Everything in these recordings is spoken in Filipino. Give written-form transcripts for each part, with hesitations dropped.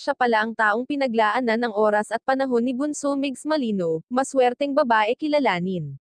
Siya pala ang taong pinaglaanan ng oras at panahon ni Bunso Migs Malino, maswerteng babae kilalanin.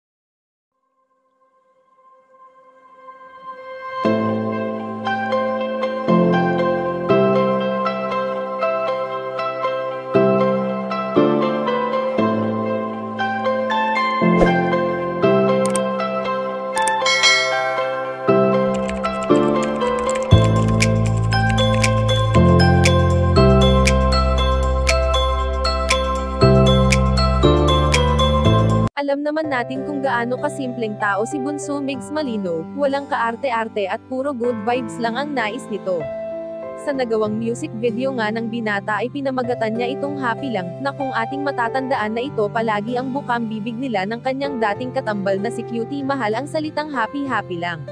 Alam naman natin kung gaano kasimpleng tao si Bunso Migs Malino, walang kaarte-arte at puro good vibes lang ang nais nito. Sa nagawang music video nga ng binata ay pinamagatan niya itong happy lang, na kung ating matatandaan na ito palagi ang bukang bibig nila ng kanyang dating katambal na si Cutie Mahal ang salitang happy-happy lang.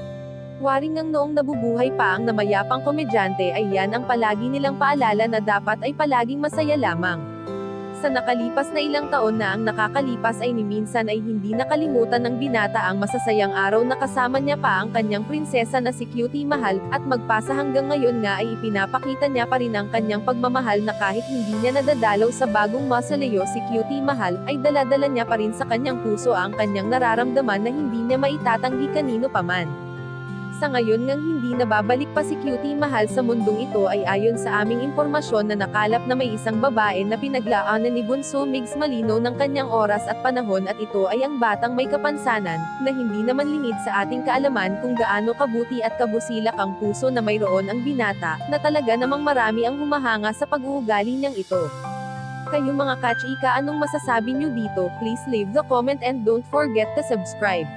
Waring ngang noong nabubuhay pa ang namayapang komedyante ay yan ang palagi nilang paalala na dapat ay palaging masaya lamang. Sa nakalipas na ilang taon na ang nakakalipas ay ni minsan ay hindi nakalimutan ng binata ang masasayang araw na kasama niya pa ang kanyang prinsesa na si Cutie Mahal, at magpasa hanggang ngayon nga ay ipinapakita niya pa rin ang kanyang pagmamahal na kahit hindi niya nadadalaw sa bagong mausoleo si Cutie Mahal, ay daladala niya pa rin sa kanyang puso ang kanyang nararamdaman na hindi niya maitatanggi kanino paman. Sa ngayon ngang hindi nababalik pa si Cutie Mahal sa mundong ito ay ayon sa aming impormasyon na nakalap na may isang babae na pinaglaanan ni Bunso Migs Malino ng kanyang oras at panahon, at ito ay ang batang may kapansanan, na hindi naman lingid sa ating kaalaman kung gaano kabuti at kabusilak ang puso na mayroon ang binata, na talaga namang marami ang humahanga sa pag-uugali niyang ito. Kayo mga ka-chika, anong masasabi niyo dito? Please leave the comment and don't forget to subscribe.